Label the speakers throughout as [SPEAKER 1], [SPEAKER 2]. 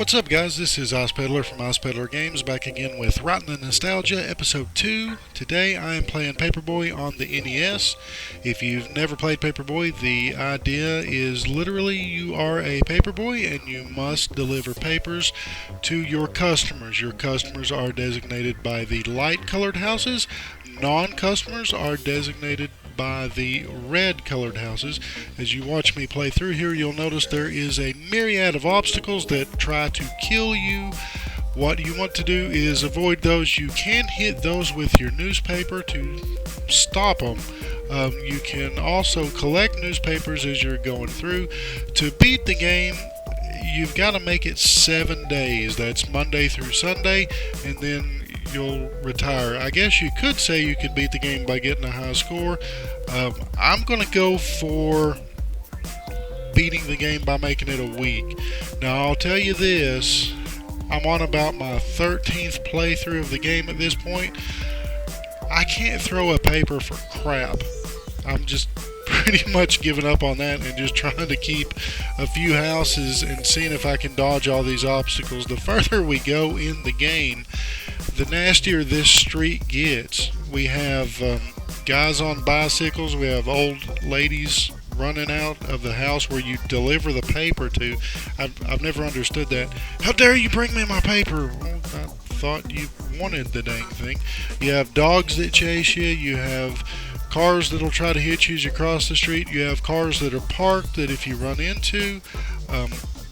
[SPEAKER 1] What's up, guys? This is Peddler from Peddler Games, back again with Rotten the Nostalgia, Episode 2. Today I am playing Paperboy on the NES. If you've never played Paperboy, the idea is literally you are a paperboy and you must deliver papers to your customers. Your customers are designated by the light-colored houses. Non-customers are designated by the red colored houses. As you watch me play through here, you'll notice there is a myriad of obstacles that try to kill you. What you want to do is avoid those. You can hit those with your newspaper to stop them. You can also collect newspapers as you're going through. To beat the game, you've got to make it 7 days. That's Monday through Sunday, and then you'll retire. I guess you could say you could beat the game by getting a high score. I'm going to go for beating the game by making it a week. Now, I'll tell you this. I'm on about my 13th playthrough of the game at this point. I can't throw a paper for crap. I'm just pretty much giving up on that and just trying to keep a few houses and seeing if I can dodge all these obstacles. The further we go in the game, the nastier this street gets. We have guys on bicycles. We have old ladies running out of the house where you deliver the paper to. I've never understood that. How dare you bring me my paper? Well, I thought you wanted the dang thing. You have dogs that chase you. You have cars that'll try to hit you as you cross the street. You have cars that are parked that if you run into,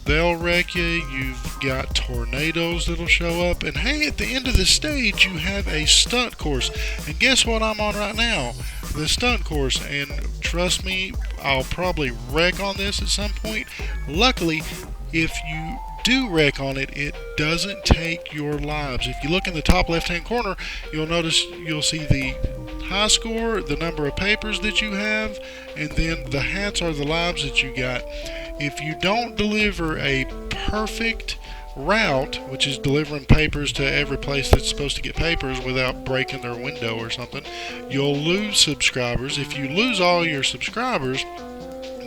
[SPEAKER 1] they'll wreck you. You've got tornadoes that'll show up. And hey, at the end of the stage, you have a stunt course. And guess what I'm on right now? The stunt course. And trust me, I'll probably wreck on this at some point. Luckily, if you do wreck on it, it doesn't take your lives. If you look in the top left-hand corner, you'll see the high score, the number of papers that you have, and then the hats are the lives that you got. If you don't deliver a perfect route, which is delivering papers to every place that's supposed to get papers without breaking their window or something, you'll lose subscribers. If you lose all your subscribers,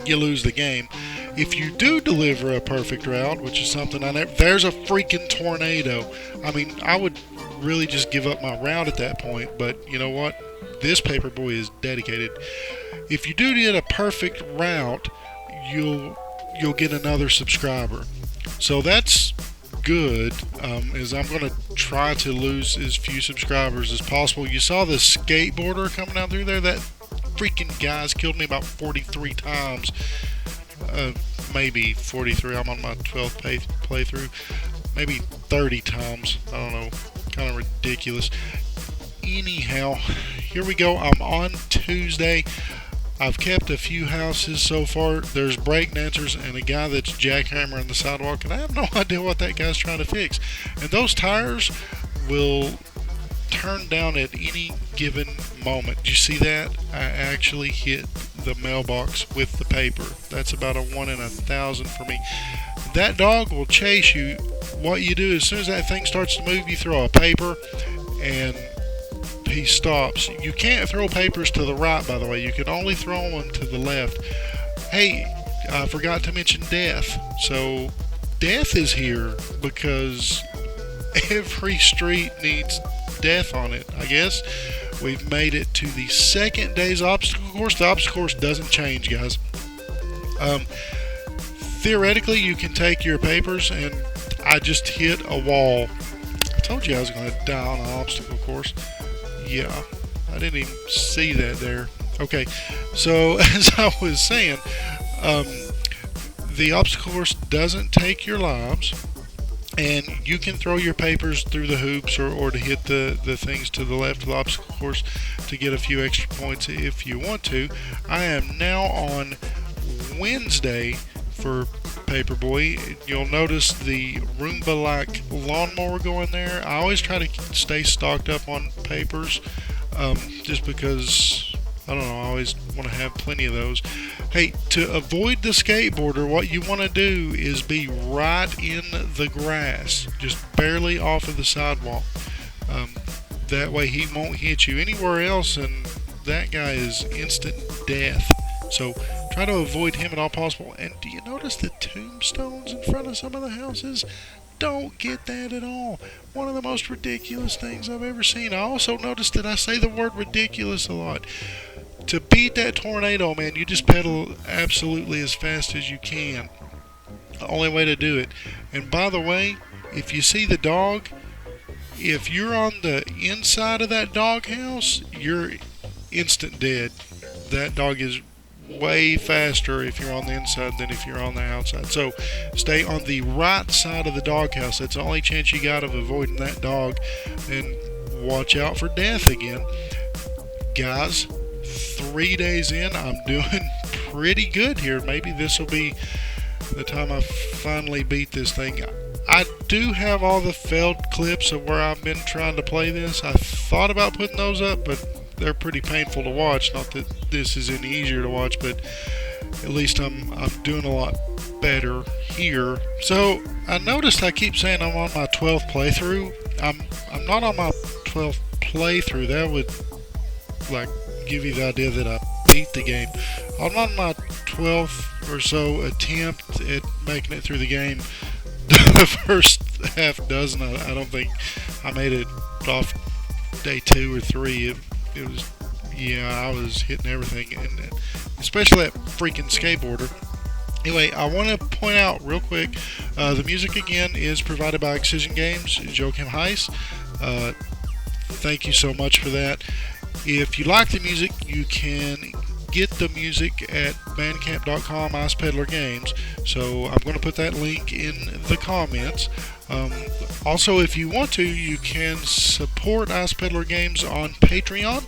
[SPEAKER 1] you lose the game. If you do deliver a perfect route, which is something there's a freaking tornado. I mean, I would really just give up my route at that point, but you know what? This Paperboy is dedicated. If you do get a perfect route, you'll get another subscriber. So that's good. As I'm going to try to lose as few subscribers as possible. You saw the skateboarder coming out through there. That freaking guy's killed me about 43 times. Maybe 43. I'm on my 12th playthrough. Maybe 30 times. I don't know. Kind of ridiculous. Anyhow, here we go. I'm on Tuesday. I've kept a few houses so far. There's breakdancers and a guy that's jackhammering the sidewalk, and I have no idea what that guy's trying to fix. And those tires will turn down at any given moment. Did you see that? I actually hit the mailbox with the paper. That's about a 1 in 1,000 for me. That dog will chase you. What you do, as soon as that thing starts to move, you throw a paper and he stops. You can't throw papers to the right, by the way. You can only throw them to the left. Hey, I forgot to mention death. So death is here because every street needs death on it, I guess. We've made it to the second day's obstacle course. The obstacle course doesn't change, guys. Theoretically, you can take your papers, and I just hit a wall. I told you I was going to die on an obstacle course. Yeah, I didn't even see that there. Okay, so as I was saying, the obstacle course doesn't take your lives, and you can throw your papers through the hoops or to hit the things to the left of the obstacle course to get a few extra points if you want to. I am now on Wednesday for Paperboy. You'll notice the Roomba-like lawnmower going there. I always try to stay stocked up on papers, just because, I don't know, I always want to have plenty of those. Hey, to avoid the skateboarder, what you want to do is be right in the grass, just barely off of the sidewalk. That way he won't hit you anywhere else, and that guy is instant death. So try to avoid him at all possible. And do you notice the tombstones in front of some of the houses? don't get that at all. One of the most ridiculous things I've ever seen. I also noticed that I say the word ridiculous a lot. To beat that tornado, man, you just pedal absolutely as fast as you can. The only way to do it. And by the way, if you see the dog, if you're on the inside of that doghouse, you're instant dead. That dog is way faster if you're on the inside than if you're on the outside. So stay on the right side of the doghouse. That's the only chance you got of avoiding that dog. And watch out for death again. Guys, 3 days in, I'm doing pretty good here. Maybe this will be the time I finally beat this thing. I do have all the failed clips of where I've been trying to play this. I thought about putting those up, but they're pretty painful to watch. Not that this is any easier to watch, but at least I'm doing a lot better here. So I noticed I keep saying I'm on my 12th playthrough. I'm not on my 12th playthrough. That would like give you the idea that I beat the game. I'm on my 12th or so attempt at making it through the game. The first half dozen, I don't think I made it off day 2 or 3. It was, yeah, I was hitting everything, and especially that freaking skateboarder. Anyway, I want to point out real quick, the music again is provided by Excision Games, Joachim Heiss. Thank you so much for that. If you like the music, you can get the music at bandcamp.com /PeddlerGames. So I'm going to put that link in the comments. Also, if you want to, you can support Ice Peddler Games on Patreon.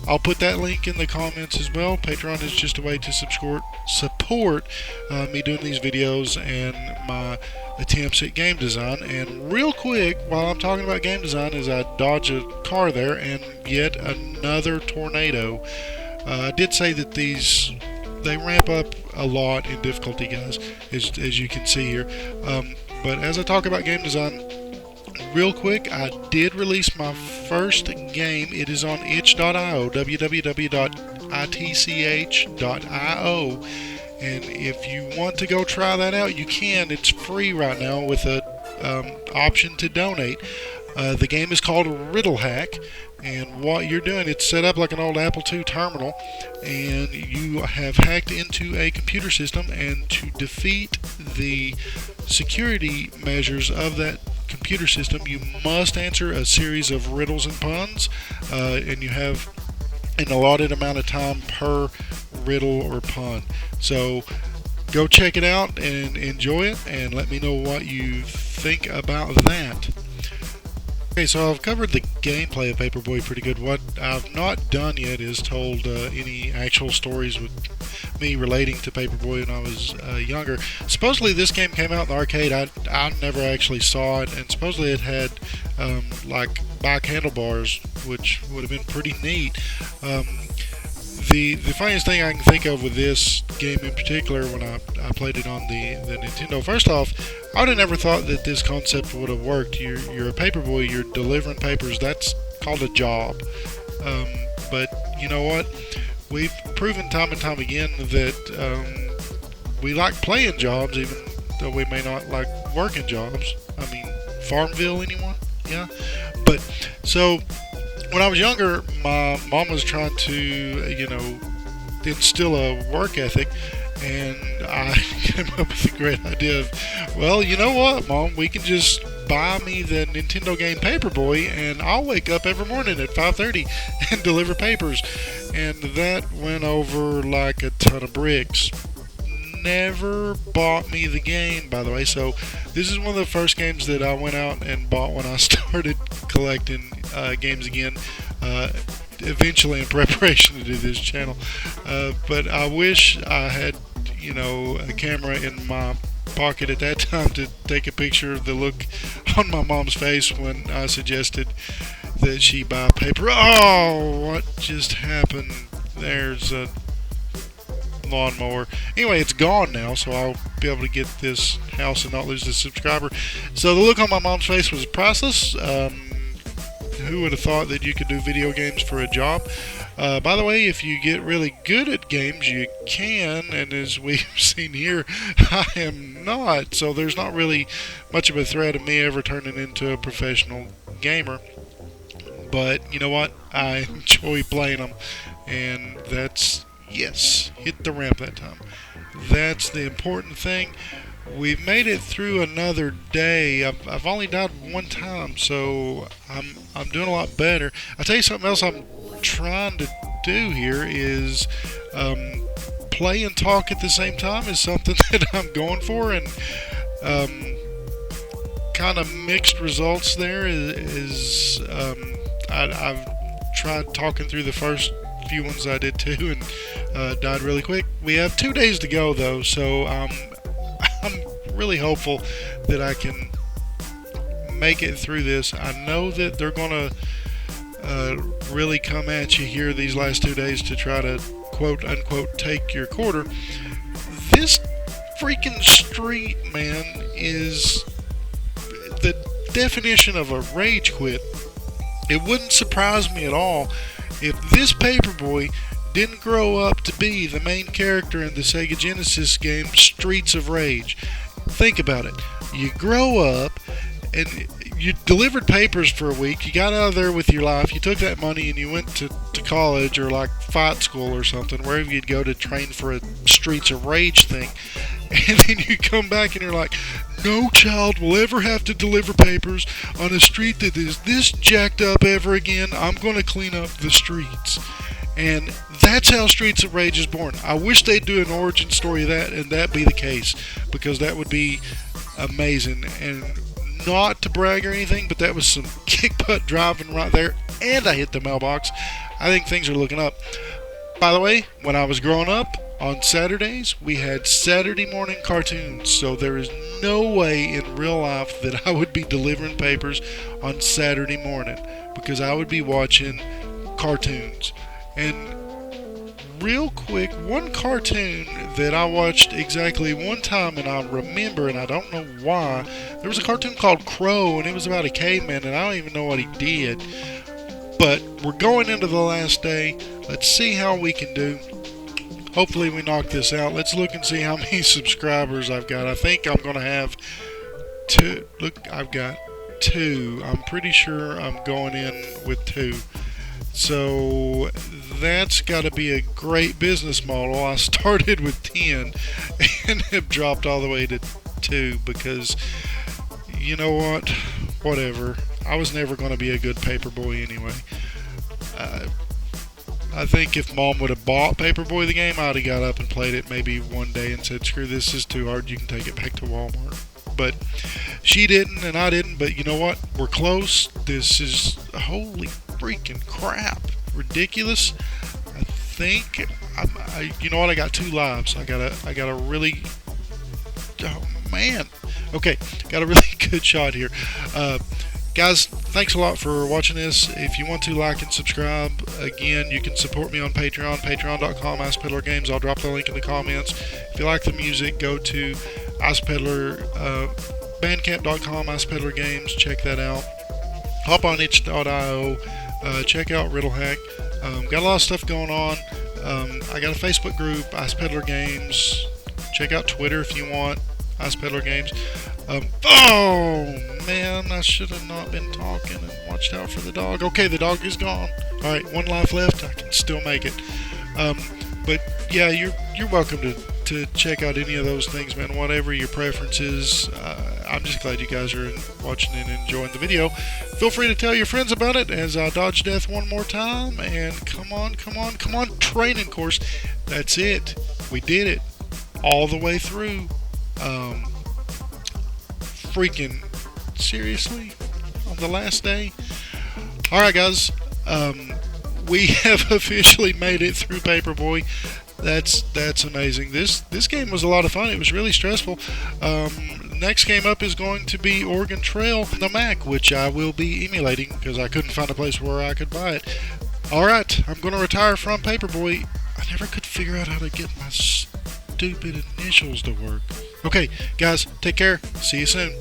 [SPEAKER 1] I'll put that link in the comments as well. Patreon is just a way to support me doing these videos and my attempts at game design. And real quick, while I'm talking about game design, as I dodge a car there and yet another tornado. I did say that they ramp up a lot in difficulty, guys, as you can see here. But as I talk about game design, real quick, I did release my first game. It is on itch.io, www.itch.io. And if you want to go try that out, you can. It's free right now with a option to donate. The game is called Riddle Hack, and what you're doing, it's set up like an old Apple II terminal, and you have hacked into a computer system, and to defeat the security measures of that computer system, you must answer a series of riddles and puns, and you have an allotted amount of time per riddle or pun. So go check it out and enjoy it, and let me know what you think about that. Okay, so I've covered the gameplay of Paperboy pretty good. What I've not done yet is told any actual stories with me relating to Paperboy when I was younger. Supposedly this game came out in the arcade. I never actually saw it, and supposedly it had like bike handlebars, which would have been pretty neat. The funniest thing I can think of with this game in particular, when I played it on the Nintendo, first off, I would have never thought that this concept would have worked. You're a paperboy, you're delivering papers, that's called a job. But you know what? We've proven time and time again that we like playing jobs, even though we may not like working jobs. I mean, Farmville, anyone? Yeah? But, so when I was younger, my mom was trying to, instill a work ethic, and I came up with a great idea of, well, you know what, Mom, we can just buy me the Nintendo game Paperboy, and I'll wake up every morning at 5:30 and deliver papers. And that went over like a ton of bricks. Never bought me the game, by the way, so this is one of the first games that I went out and bought when I started collecting games again, eventually in preparation to do this channel. But I wish I had, a camera in my pocket at that time to take a picture of the look on my mom's face when I suggested that she buy paper. Oh, what just happened? There's a lawnmower. Anyway, it's gone now, so I'll be able to get this house and not lose this subscriber. So the look on my mom's face was priceless. Who would have thought that you could do video games for a job? By the way, if you get really good at games, you can, and as we've seen here, I am not, so there's not really much of a threat of me ever turning into a professional gamer. But you know what? I enjoy playing them, and that's, yes, hit the ramp that time. That's the important thing. We've made it through another day. I've only died one time, so I'm doing a lot better. I'll tell you something else I'm trying to do here is play and talk at the same time is something that I'm going for, and kind of mixed results there I've tried talking through the first few ones I did too, and died really quick. We have 2 days to go though, so I'm really hopeful that I can make it through this. I know that they're gonna really come at you here these last 2 days to try to quote unquote take your quarter. This freaking street, man, is the definition of a rage quit. It wouldn't surprise me at all if this Paperboy didn't grow up to be the main character in the Sega Genesis game Streets of Rage. Think about it. You grow up and you delivered papers for a week. You got out of there with your life. You took that money and you went to college or like fight school or something, wherever you'd go to train for a Streets of Rage thing. And then you come back and you're like, no child will ever have to deliver papers on a street that is this jacked up ever again. I'm going to clean up the streets. And that's how Streets of Rage is born. I wish they'd do an origin story of that and that be the case, because that would be amazing. And not to brag or anything, but that was some kick butt driving right there. And I hit the mailbox. I think things are looking up. By the way, when I was growing up, on Saturdays, we had Saturday morning cartoons, so there is no way in real life that I would be delivering papers on Saturday morning, because I would be watching cartoons. And real quick, one cartoon that I watched exactly one time, and I remember, and I don't know why, there was a cartoon called Crow, and it was about a caveman, and I don't even know what he did. But we're going into the last day. Let's see how we can do. Hopefully we knock this out. Let's look and see how many subscribers I've got. I think I'm going to have 2. Look, I've got 2. I'm pretty sure I'm going in with 2. So that's got to be a great business model. I started with 10 and have dropped all the way to 2 because, you know what? Whatever. I was never going to be a good Paperboy anyway. I think if Mom would have bought Paperboy the game, I'd have got up and played it maybe one day and said, screw this, is too hard, you can take it back to Walmart. But she didn't and I didn't, but you know what? We're close. This is, holy freaking crap, ridiculous. I think, you know what, I got 2 lives. I got a really, oh man. Okay, got a really good shot here. Guys, thanks a lot for watching this. If you want to like and subscribe, again, you can support me on Patreon, patreon.com, IcePeddlerGames. I'll drop the link in the comments. If you like the music, go to IcePeddler, bandcamp.com, IcePeddlerGames. Check that out. Hop on itch.io. Check out RiddleHack. Got a lot of stuff going on. I got a Facebook group, IcePeddlerGames. Check out Twitter if you want, IcePeddlerGames. Oh man, I should have not been talking and watched out for the dog. Okay, the dog is gone. Alright, 1 life left. I can still make it. But yeah, you're welcome to check out any of those things, man. Whatever your preference is. I'm just glad you guys are watching and enjoying the video. Feel free to tell your friends about it as I dodge death one more time. And come on, training course. That's it. We did it all the way through. Freaking seriously, on the last day. Alright guys, we have officially made it through Paperboy. That's amazing. This game was a lot of fun. It was really stressful. Next game up is going to be Oregon Trail on the Mac, which I will be emulating because I couldn't find a place where I could buy it. Alright, I'm going to retire from Paperboy. I never could figure out how to get my stupid initials to work. Okay, guys, take care. See you soon.